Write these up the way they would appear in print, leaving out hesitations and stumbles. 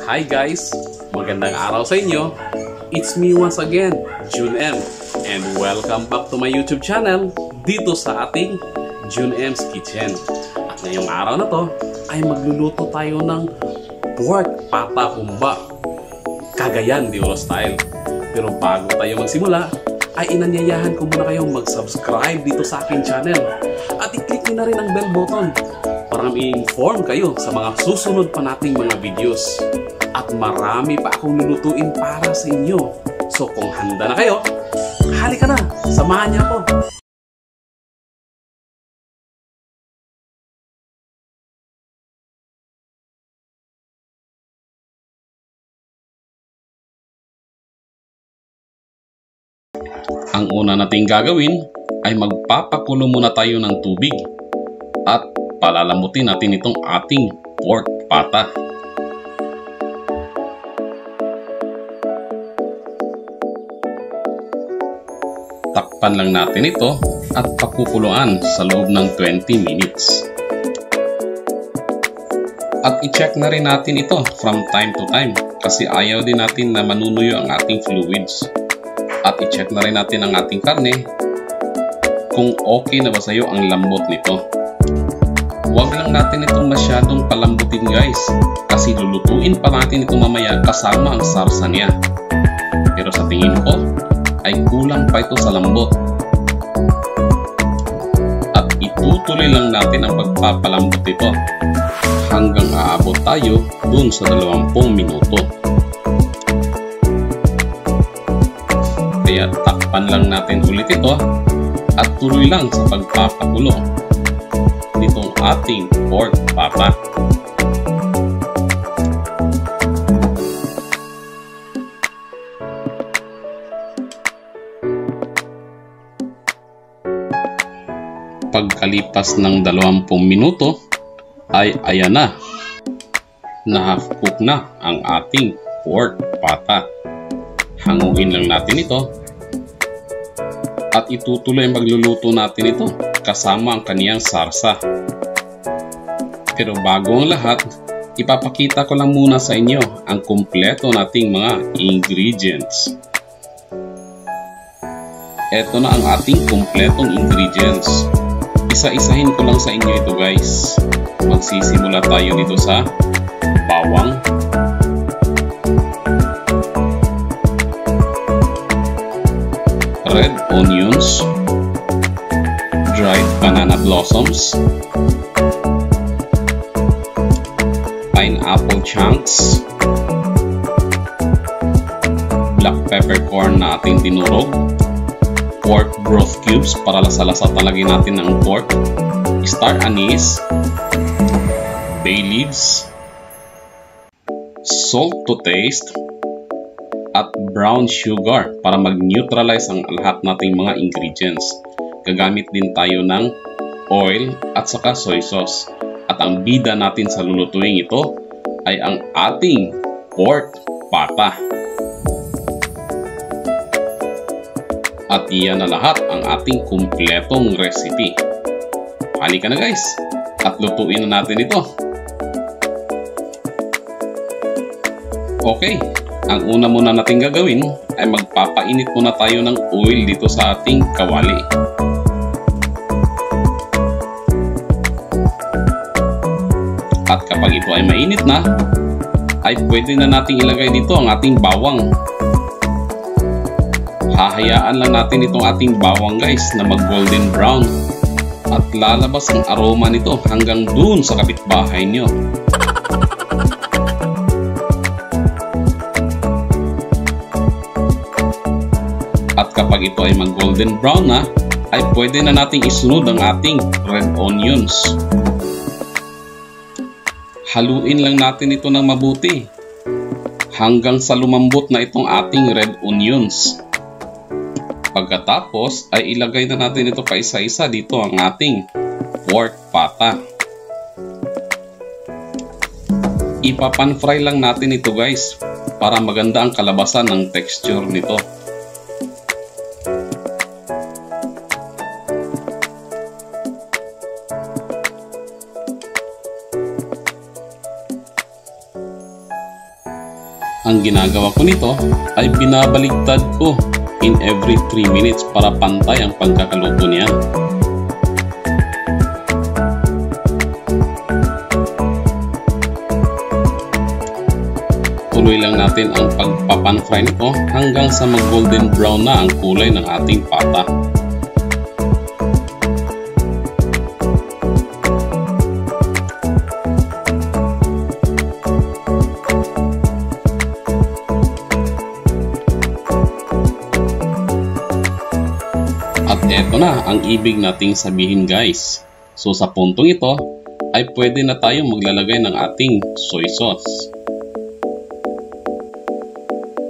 Hi guys! Magandang araw sa inyo! It's me once again, June M. And welcome back to my YouTube channel dito sa ating June M's Kitchen. At ngayong araw na to ay magluluto tayo ng pork pata humba Cagayan de Oro style. Pero bago tayo magsimula ay inanyayahan ko muna kayong mag-subscribe dito sa aking channel at i-click nyo na rin ang bell button para ma-inform kayo sa mga susunod pa nating mga videos. At marami pa akong lulutuin para sa inyo. So kung handa na kayo, halika na, samahan niyo ako. Ang una nating gagawin ay magpapakulo muna tayo ng tubig at palalamutin natin itong ating pork pata. Takpan lang natin ito at pakukuluan sa loob ng 20 minutes. At i-check na rin natin ito from time to time kasi ayaw din natin na manunuyo ang ating fluids. At i-check na rin natin ang ating karne kung okay na ba sa'yo ang lambot nito. Huwag lang natin itong masyadong palambutin guys kasi lulutuin pa natin ito mamaya kasama ang sarsa niya. Pero sa tingin ko ay kulang pa ito sa lambot. At itutuloy lang natin ang pagpapalambot ito hanggang aabot tayo dun sa 20 minuto. Kaya takpan lang natin ulit ito at tuloy lang sa pagpapakulo nitong ating pork pata. Pagkalipas ng 20 minuto ay ayan na, half cook na ang ating pork pata. Hanguin lang natin ito at itutuloy ang magluluto natin ito kasama ang kaniyang sarsa. Pero bago ang lahat, ipapakita ko lang muna sa inyo ang kumpleto nating mga ingredients. Ito na ang ating kumpletong ingredients. Isa-isahin ko lang sa inyo ito guys. Magsisimula tayo dito sa bawang, red onions, dried banana blossoms, pineapple chunks, black peppercorn na ating dinurog, pork broth cubes para lasa-lasa talagin natin ng pork, star anise, bay leaves, salt to taste, at brown sugar para mag-neutralize ang lahat nating mga ingredients. Gagamit din tayo ng oil at saka soy sauce. At ang bida natin sa lulutuing ito ay ang ating pork pata. At iyan na lahat ang ating kumpletong recipe. Halika na guys at lutuin na natin ito. Okay, ang una muna natin gagawin ay magpapainit muna tayo ng oil dito sa ating kawali. At kapag ito ay mainit na, ay pwede na nating ilagay dito ang ating bawang. Hahayaan lang natin itong ating bawang guys na mag golden brown at lalabas ang aroma nito hanggang dun sa kapitbahay nyo. At kapag ito ay mag golden brown na, ay pwede na nating isunod ang ating red onions. Haluin lang natin ito ng mabuti hanggang sa lumambot na itong ating red onions. Pagkatapos ay ilagay na natin ito paisa-isa dito ang ating pork pata. Ipapan-fry lang natin ito guys para maganda ang kalabasan ng texture nito. Ang ginagawa ko nito ay binabaligtad ko in every 3 minutes para pantay ang pagkakaluto niya. Tuloy lang natin ang pagpapan-fry nito hanggang sa mag-golden brown na ang kulay ng ating pata. At eto na ang ibig nating sabihin guys. So sa puntong ito ay pwede na tayo maglalagay ng ating soy sauce.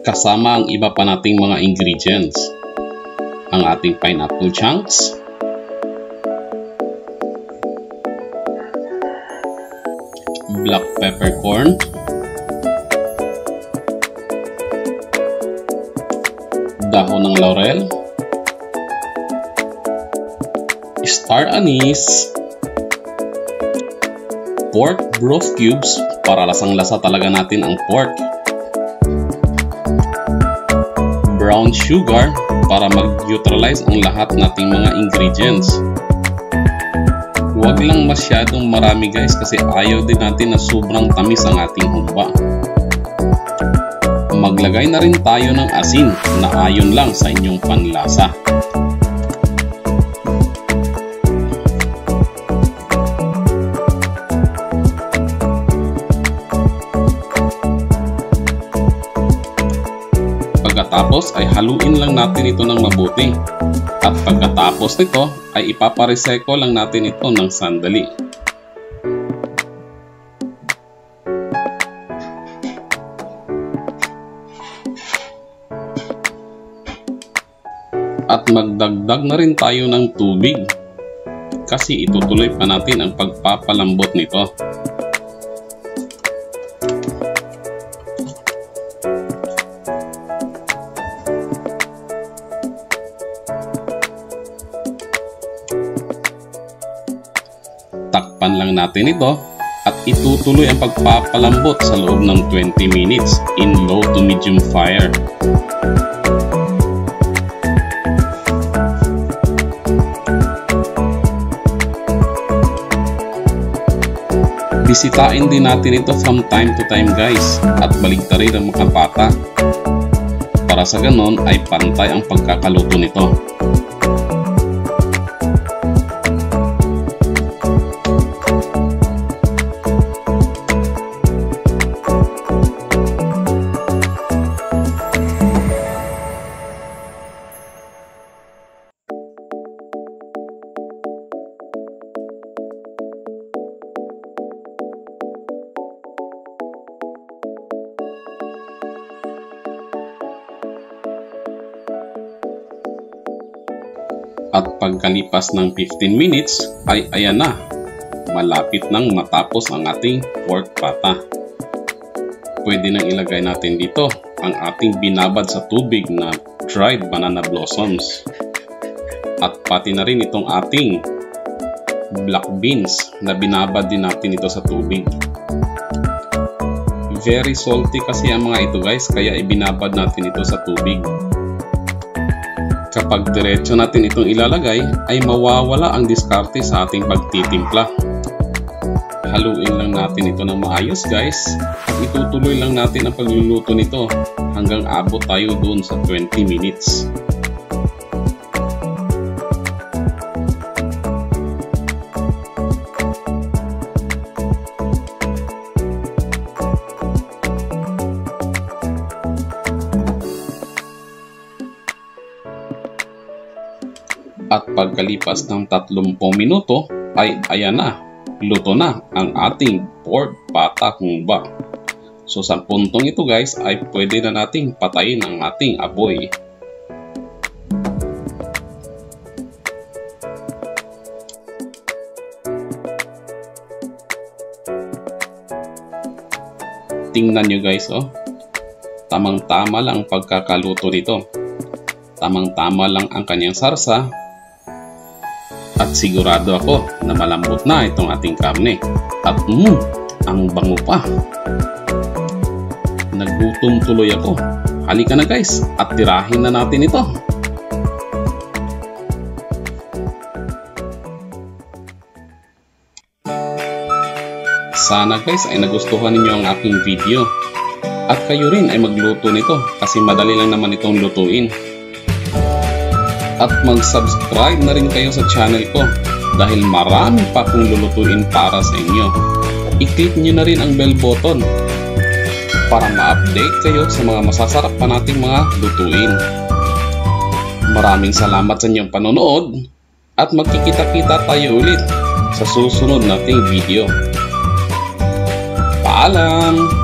Kasama ang iba pa nating mga ingredients. Ang ating pineapple chunks, black peppercorn, dahon ng laurel, star anise, pork broth cubes para lasang-lasa talaga natin ang pork, brown sugar para mag-neutralize ang lahat nating mga ingredients. Huwag lang masyadong marami guys kasi ayaw din natin na sobrang tamis ang ating humba. Maglagay na rin tayo ng asin na ayon lang sa inyong panlasa. Pagkatapos ay haluin lang natin ito ng mabuti. At pagkatapos nito ay ipapareseko lang natin ito ng sandali. At magdagdag na rin tayo ng tubig kasi itutuloy pa natin ang pagpapalambot nito. Takpan lang natin ito at itutuloy ang pagpapalambot sa loob ng 20 minutes in low to medium fire. Bisitahin din natin ito from time to time guys at baligtarin ang mga pata para sa ganon ay pantay ang pagkakaluto nito. At pagkalipas ng 15 minutes ay ayan na, malapit nang matapos ang ating pork pata. Pwede nang ilagay natin dito ang ating binabad sa tubig na dried banana blossoms. At pati na rin itong ating black beans na binabad din natin ito sa tubig. Very salty kasi ang mga ito guys, kaya ibinabad natin ito sa tubig. Kapag diretso natin itong ilalagay ay mawawala ang diskarte sa ating pagtitimpla. Haluin lang natin ito ng maayos guys at itutuloy lang natin ang pagluluto nito hanggang abot tayo doon sa 20 minutes. At pagkalipas ng 30 minuto ay ayan na, luto na ang ating pork pata humba. So sa puntong ito guys ay pwede na nating patayin ang ating apoy. Tingnan nyo guys oh, tamang-tama lang ang pagkakaluto nito. Tamang-tama lang ang kanyang sarsa. At sigurado ako na malambot na itong ating karne. At ang bango pa. nagutom tuloy ako. Halika na guys, at tirahin na natin ito. Sana guys ay nagustuhan ninyo ang aking video. At kayo rin ay magluto nito kasi madali lang naman itong lutuin. At mag-subscribe na rin kayo sa channel ko dahil marami pa akong lulutuin para sa inyo. I-click nyo na rin ang bell button para ma-update kayo sa mga masasarap pa nating mga lutuin. Maraming salamat sa inyong panonood at magkikita-kita tayo ulit sa susunod nating video. Paalam!